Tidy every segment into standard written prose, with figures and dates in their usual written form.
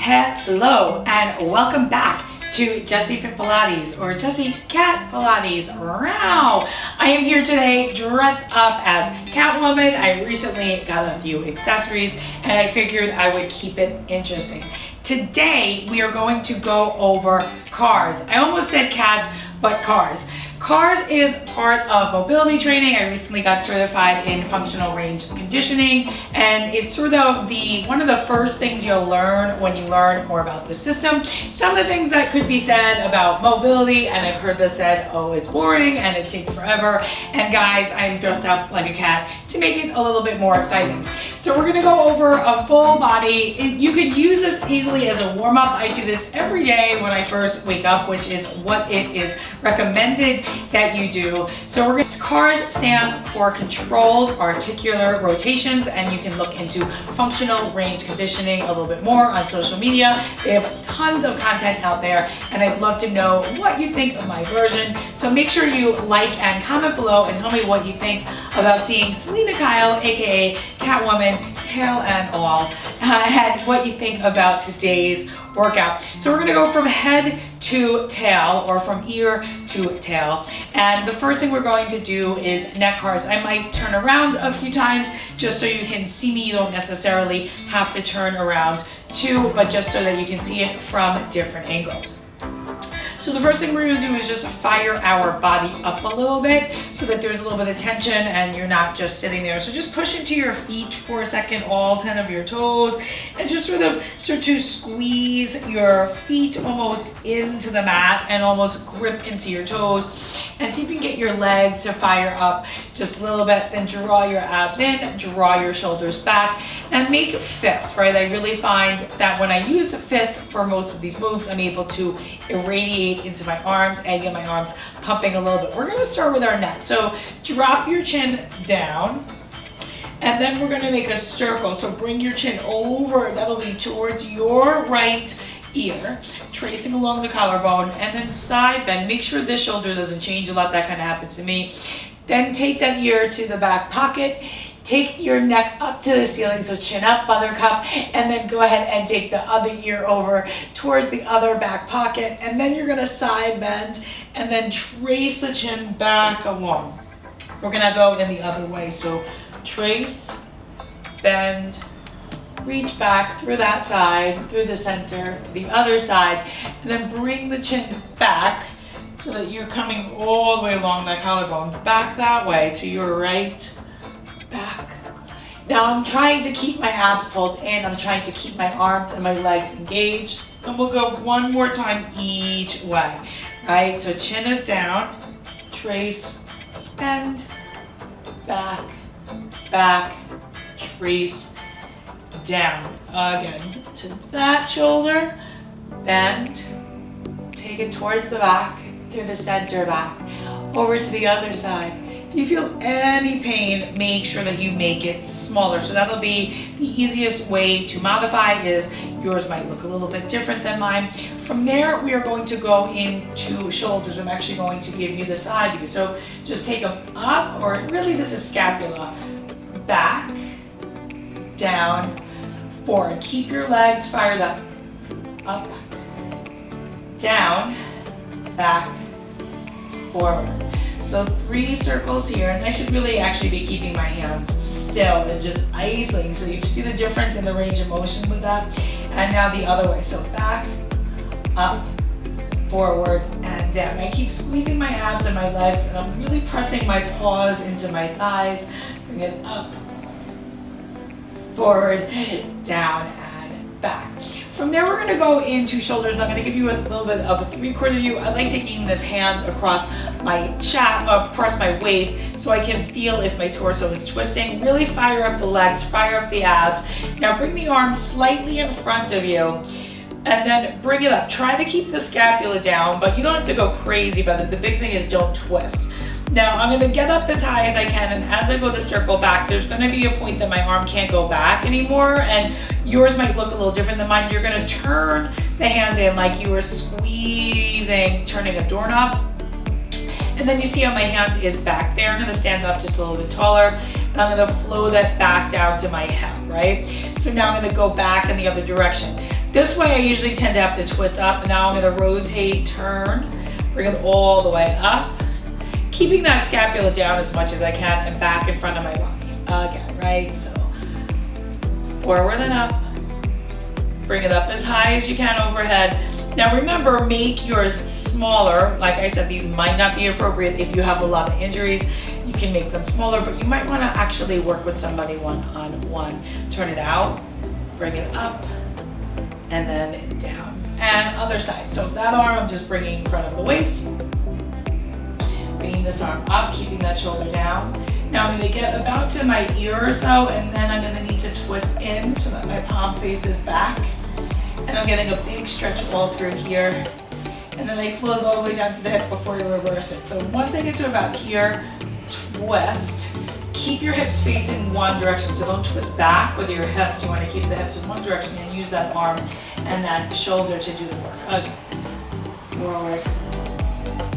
Hello and welcome back to Jessi FIT Pilates or Jessi Cat Pilates. Wow! I am here today dressed up as CatWoman. I recently got a few accessories and I figured I would keep it interesting. Today we are going to go over cars. I almost said cats, but cars. Cars is part of mobility training. I recently got certified in functional range conditioning, and it's sort of one of the first things you'll learn when you learn more about the system. Some of the things that could be said about mobility, and I've heard this said, oh, it's boring and it takes forever. And guys, I'm dressed up like a cat to make it a little bit more exciting. So we're gonna go over a full body. You could use this easily as a warm-up. I do this every day when I first wake up, which is what it is recommended that you do. So we're going to, CARS stands for controlled articular rotations, and you can look into functional range conditioning a little bit more on social media. They have tons of content out there, and I'd love to know what you think of my version. So make sure you like and comment below and tell me what you think about seeing Selena Kyle, aka CatWoman, tail and all, and what you think about today's workout. So we're gonna go from head to tail, or from ear to tail. And the first thing we're going to do is neck cars. I might turn around a few times just so you can see me. You don't necessarily have to turn around too, but just so that you can see it from different angles. So the first thing we're gonna do is just fire our body up a little bit so that there's a little bit of tension and you're not just sitting there. So just push into your feet for a second, all 10 of your toes, and just start to squeeze your feet almost into the mat and almost grip into your toes. And see if you can get your legs to fire up just a little bit. Then draw your abs in, draw your shoulders back, and make fists, right? I really find that when I use fists for most of these moves, I'm able to irradiate into my arms and get my arms pumping a little bit. We're gonna start with our neck. So drop your chin down, and then we're gonna make a circle. So bring your chin over, that'll be towards your right ear, tracing along the collarbone, and then side bend. Make sure this shoulder doesn't change a lot. That kind of happens to me. Then take that ear to the back pocket. Take your neck up to the ceiling, so chin up, buttercup, and then go ahead and take the other ear over towards the other back pocket, and then you're gonna side bend and then trace the chin back along. We're gonna go in the other way, so trace, bend, reach back through that side, through the center, to the other side, and then bring the chin back so that you're coming all the way along that collarbone, back that way to your right, back. Now I'm trying to keep my abs pulled in, I'm trying to keep my arms and my legs engaged, and we'll go one more time each way, right? So chin is down, trace, bend, back, back, trace, down. Again, to that shoulder, bend, take it towards the back, through the center back, over to the other side. If you feel any pain, make sure that you make it smaller. So that'll be the easiest way to modify. Is yours might look a little bit different than mine. From there, we are going to go into shoulders. I'm actually going to give you the side view. So just take them up, or really this is scapula, back, down, forward. Keep your legs fired up, down, back, forward. So 3 circles here, and I should really actually be keeping my hands still and just isolating. So you see the difference in the range of motion with that. And now the other way. So back, up, forward, and down. I keep squeezing my abs and my legs, and I'm really pressing my paws into my thighs. Bring it up, forward, down, and back. From there, we're gonna go into shoulders. I'm gonna give you a little bit of a 3/4 view. I like taking this hand across my chest, across my waist, so I can feel if my torso is twisting. Really fire up the legs, fire up the abs. Now bring the arms slightly in front of you, and then bring it up. Try to keep the scapula down, but you don't have to go crazy about it. The big thing is don't twist. Now I'm gonna get up as high as I can, and as I go the circle back, there's gonna be a point that my arm can't go back anymore, and yours might look a little different than mine. You're gonna turn the hand in like you were squeezing, turning a doorknob. And then you see how my hand is back there. I'm gonna stand up just a little bit taller, and I'm gonna flow that back down to my hip, right? So now I'm gonna go back in the other direction. This way I usually tend to have to twist up, and now I'm gonna rotate, turn, bring it all the way up, keeping that scapula down as much as I can and back in front of my body. Again, right? So forward and up, bring it up as high as you can overhead. Now remember, make yours smaller. Like I said, these might not be appropriate if you have a lot of injuries. You can make them smaller, but you might wanna actually work with somebody one-on-one. Turn it out, bring it up, and then down. And other side. So that arm I'm just bringing in front of the waist. Bringing this arm up, keeping that shoulder down. Now I'm gonna get about to my ear or so, and then I'm gonna need to twist in so that my palm faces back. And I'm getting a big stretch all through here. And then I float all the way down to the hip before you reverse it. So once I get to about here, twist. Keep your hips facing one direction, so don't twist back with your hips. You want to keep the hips in one direction and use that arm and that shoulder to do the work. Okay. Forward,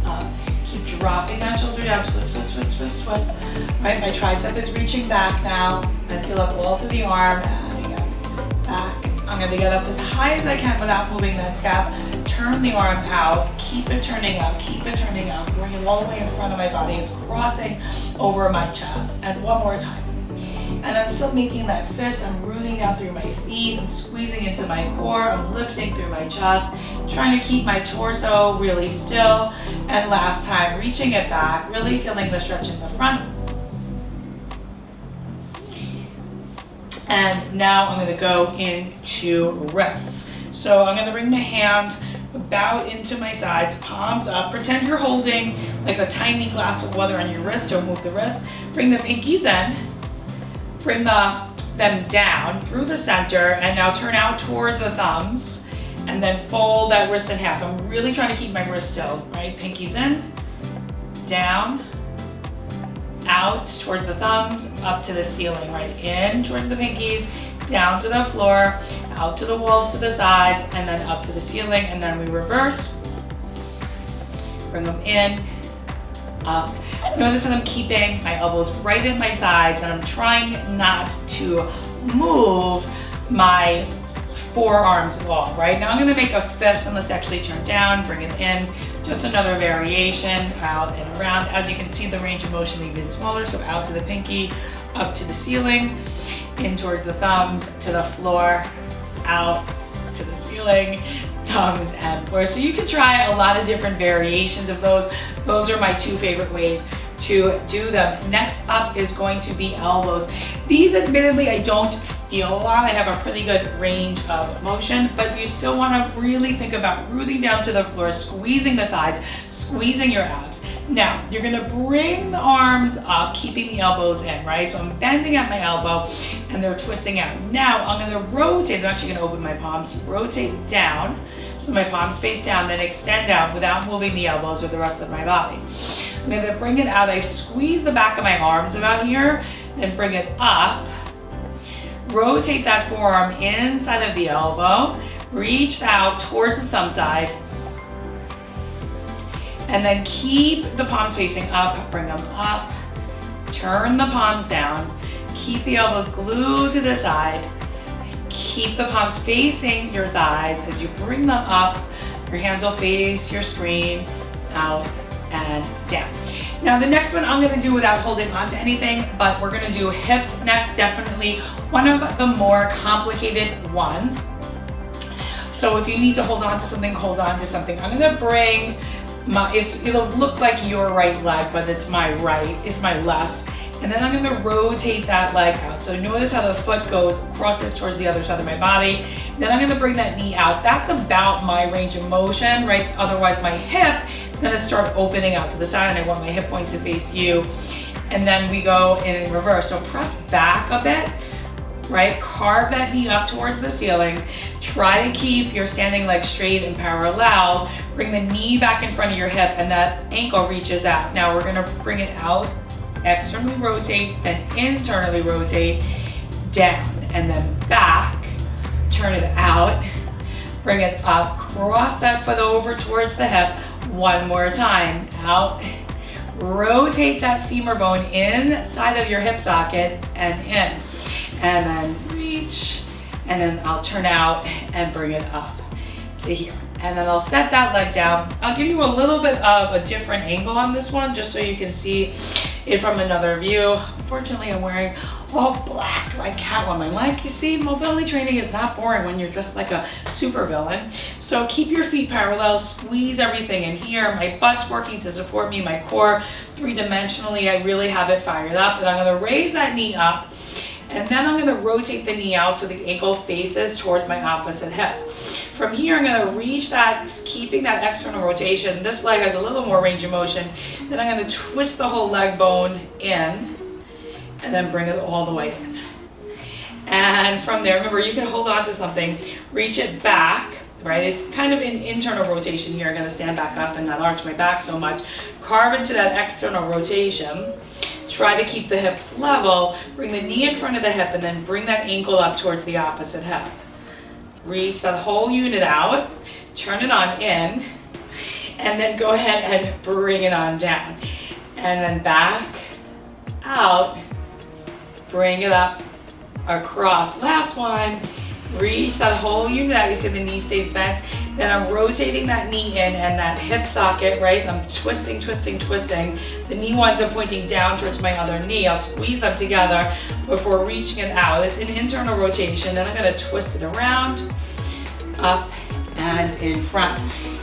up. Keep dropping that shoulder down, twist, twist, twist, twist, twist. Right, my tricep is reaching back now. I feel up all through the arm, and again, back. I'm gonna get up as high as I can without moving that scap. Turn the arm out, keep it turning up, keep it turning up. Bring it all the way in front of my body. It's crossing over my chest. And one more time. And I'm still making that fist. I'm rooting down through my feet. I'm squeezing into my core. I'm lifting through my chest. Trying to keep my torso really still. And last time, reaching it back, really feeling the stretch in the front. And now I'm gonna go into wrists. So I'm gonna bring my hand about into my sides, palms up. Pretend you're holding like a tiny glass of water on your wrist. Don't move the wrist. Bring the pinkies in. Bring them down through the center, and now turn out towards the thumbs, and then fold that wrist in half. I'm really trying to keep my wrist still, right? Pinkies in, down, out towards the thumbs, up to the ceiling, right? In towards the pinkies, down to the floor, out to the walls to the sides, and then up to the ceiling, and then we reverse. Bring them in, up. Notice that I'm keeping my elbows right at my sides, and I'm trying not to move my forearms at all, right? Now I'm gonna make a fist, and let's actually turn down, bring it in. Just another variation, out and around. As you can see, the range of motion even smaller, so out to the pinky, up to the ceiling, in towards the thumbs, to the floor, out to the ceiling, thumbs and floor. So you can try a lot of different variations of those. Those are my two favorite ways to do them. Next up is going to be elbows. These, admittedly, I don't feel a lot. I have a pretty good range of motion, but you still want to really think about rooting down to the floor, squeezing the thighs, squeezing your abs. Now, you're gonna bring the arms up, keeping the elbows in, right? So I'm bending at my elbow and they're twisting out. Now, I'm gonna rotate. I'm actually gonna open my palms, rotate down. So my palms face down, then extend out without moving the elbows or the rest of my body. I'm gonna bring it out. I squeeze the back of my arms about here, then bring it up. Rotate that forearm inside of the elbow. Reach out towards the thumb side. And then keep the palms facing up, bring them up, turn the palms down, keep the elbows glued to the side, keep the palms facing your thighs as you bring them up. Your hands will face your screen, out and down. Now the next one I'm gonna do without holding on to anything, but we're gonna do hips next, definitely one of the more complicated ones. So if you need to hold on to something, hold on to something. I'm gonna bring it'll look like your right leg, but it's my right, it's my left. And then I'm gonna rotate that leg out. So notice how the foot goes, crosses towards the other side of my body. Then I'm gonna bring that knee out. That's about my range of motion, right? Otherwise my hip is gonna start opening out to the side, and I want my hip points to face you. And then we go in reverse. So press back a bit, right? Carve that knee up towards the ceiling. Try to keep your standing leg straight and parallel. Bring the knee back in front of your hip, and that ankle reaches out. Now we're gonna bring it out, externally rotate, then internally rotate, down, and then back. Turn it out, bring it up, cross that foot over towards the hip. One more time, out. Rotate that femur bone inside of your hip socket and in. And then reach and then I'll turn out and bring it up to here. And then I'll set that leg down. I'll give you a little bit of a different angle on this one just so you can see it from another view. Unfortunately, I'm wearing all black like Catwoman. Like you see, mobility training is not boring when you're dressed like a supervillain. So keep your feet parallel, squeeze everything in here. My butt's working to support me, my core three-dimensionally. I really have it fired up. And I'm gonna raise that knee up, and then I'm gonna rotate the knee out so the ankle faces towards my opposite hip. From here, I'm gonna reach that, keeping that external rotation. This leg has a little more range of motion. Then I'm gonna twist the whole leg bone in, and then bring it all the way in. And from there, remember, you can hold on to something, reach it back, right? It's kind of an internal rotation here. I'm gonna stand back up and not arch my back so much. Carve into that external rotation. Try to keep the hips level. Bring the knee in front of the hip and then bring that ankle up towards the opposite hip. Reach that whole unit out, turn it on in, and then go ahead and bring it on down. And then back, out, bring it up, across. Last one, reach that whole unit out. You see the knee stays bent. Then I'm rotating that knee in and that hip socket, right? I'm twisting, twisting, twisting. The knee winds up pointing down towards my other knee. I'll squeeze them together before reaching it out. It's an internal rotation. Then I'm gonna twist it around, up and in front.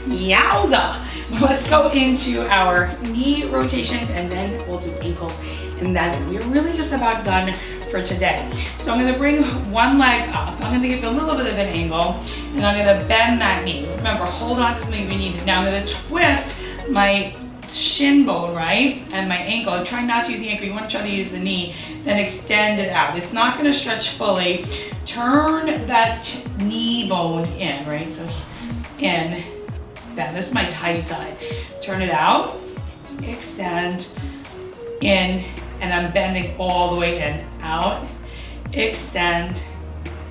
Yowza! Let's go into our knee rotations and then we'll do ankles. And then we're really just about done for today. So I'm gonna bring one leg up. I'm gonna give it a little bit of an angle and I'm gonna bend that knee. Remember, hold on to something if you need it. Now I'm gonna twist my shin bone, right? And my ankle. Try not to use the ankle, you wanna try to use the knee. Then extend it out. It's not gonna stretch fully. Turn that knee bone in, right? So in, then this is my tight side. Turn it out, extend, in, and I'm bending all the way in, out, extend,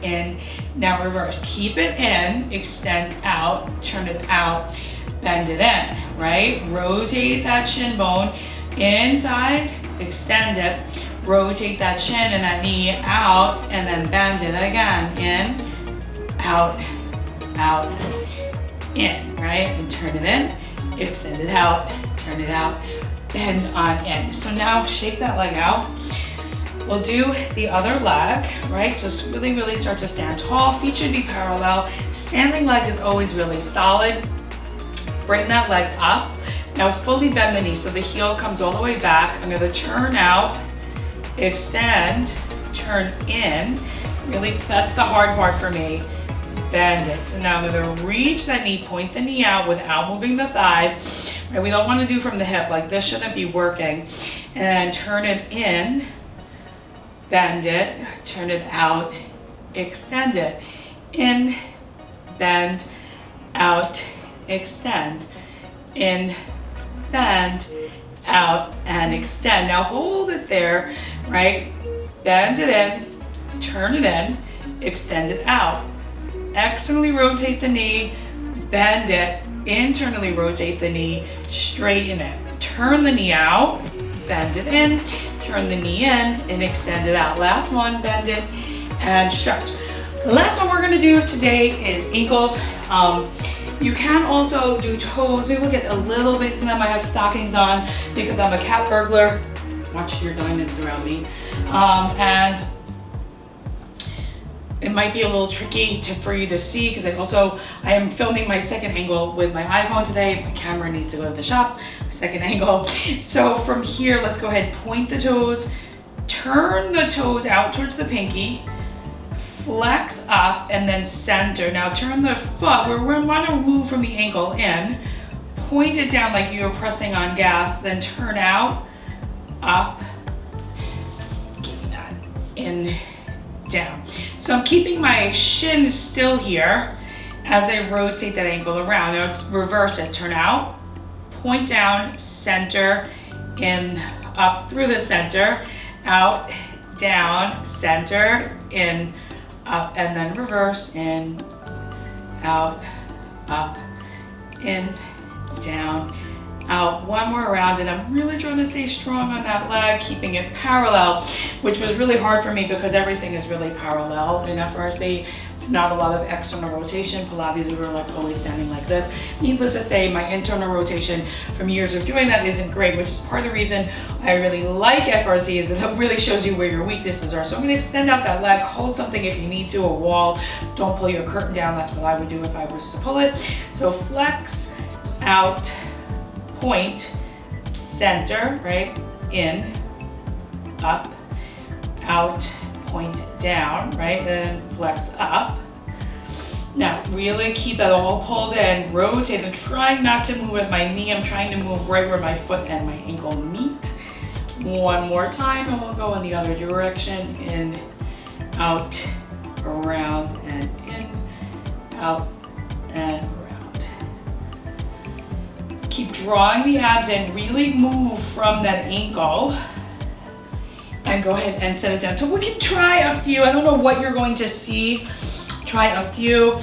in. Now reverse, keep it in, extend out, turn it out, bend it in, right? Rotate that shin bone, inside, extend it, rotate that shin and that knee out, and then bend it again, in, out, in, right? And turn it in, extend it out, turn it out, bend on in. So now shake that leg out. We'll do the other leg, right? So really, really start to stand tall. Feet should be parallel. Standing leg is always really solid. Bring that leg up. Now fully bend the knee so the heel comes all the way back. I'm gonna turn out, extend, turn in. Really, that's the hard part for me. Bend it. So now I'm gonna reach that knee, point the knee out without moving the thigh. Right, we don't want to do from the hip, like this shouldn't be working. And turn it in, bend it, turn it out, extend it. In, bend, out, extend. In, bend, out, and extend. Now hold it there, right? Bend it in, turn it in, extend it out. Externally rotate the knee, bend it, internally rotate the knee, straighten it. Turn the knee out, bend it in, turn the knee in, and extend it out. Last one, bend it and stretch. The last one we're gonna do today is ankles. You can also do toes. Maybe we'll get a little bit to them. I have stockings on because I'm a cat burglar. Watch your diamonds around me. And it might be a little tricky for you to see because I am filming my second angle with my iPhone today. My camera needs to go to the shop, second angle. So from here, let's go ahead, point the toes, turn the toes out towards the pinky, flex up and then center. Now turn the foot, we want to move from the ankle in, point it down like you're pressing on gas, then turn out, up, give that, in, down. So I'm keeping my shin still here as I rotate that ankle around. Now reverse it, turn out, point down, center, in, up through the center, out, down, center, in, up, and then reverse, in, out, up, in, down, out, one more round, and I'm really trying to stay strong on that leg, keeping it parallel, which was really hard for me because everything is really parallel in FRC. It's not a lot of external rotation. Pilates, we were like always standing like this. Needless to say, my internal rotation from years of doing that isn't great, which is part of the reason I really like FRC, is that it really shows you where your weaknesses are. So I'm gonna extend out that leg, hold something if you need to, a wall. Don't pull your curtain down. That's what I would do if I was to pull it. So flex, out, point, center, right? In, up, out, point down, right? And then flex up. Now, really keep that all pulled in, rotate. I'm trying not to move with my knee. I'm trying to move right where my foot and my ankle meet. One more time, and we'll go in the other direction. In, out, around, and in, out, and around. Keep drawing the abs in, really move from that ankle, and go ahead and set it down. So we can try a few. I don't know what you're going to see. Try a few.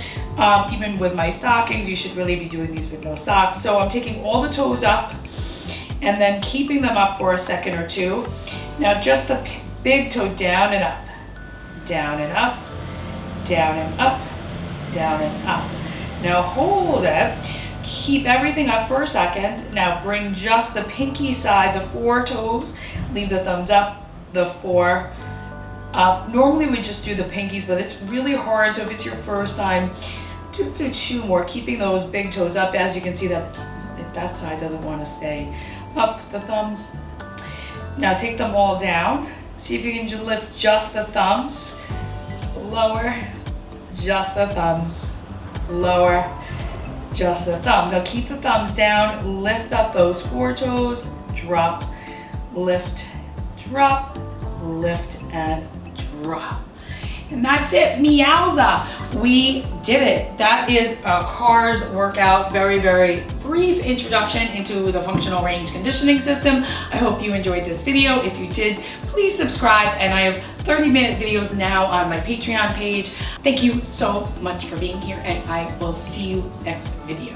Even with my stockings, you should really be doing these with no socks. So I'm taking all the toes up and then keeping them up for a second or two. Now just the big toe down and up, down and up, down and up, down and up. Now hold it. Keep everything up for a second. Now bring just the pinky side, the 4 toes, leave the thumbs up, the 4 up. Normally we just do the pinkies, but it's really hard. So if it's your first time, do 2 more, keeping those big toes up. As you can see, that side doesn't want to stay up, the thumb. Now take them all down. See if you can lift just the thumbs, lower, just the thumbs, lower, just the thumbs. Now keep the thumbs down, lift up those 4 toes, drop, lift, drop, lift, and drop. And that's it, meowza. We did it. That is a CARS workout. Very, very brief introduction into the functional range conditioning system. I hope you enjoyed this video. If you did, please subscribe. And I have 30-minute videos now on my Patreon page. Thank you so much for being here, and I will see you next video.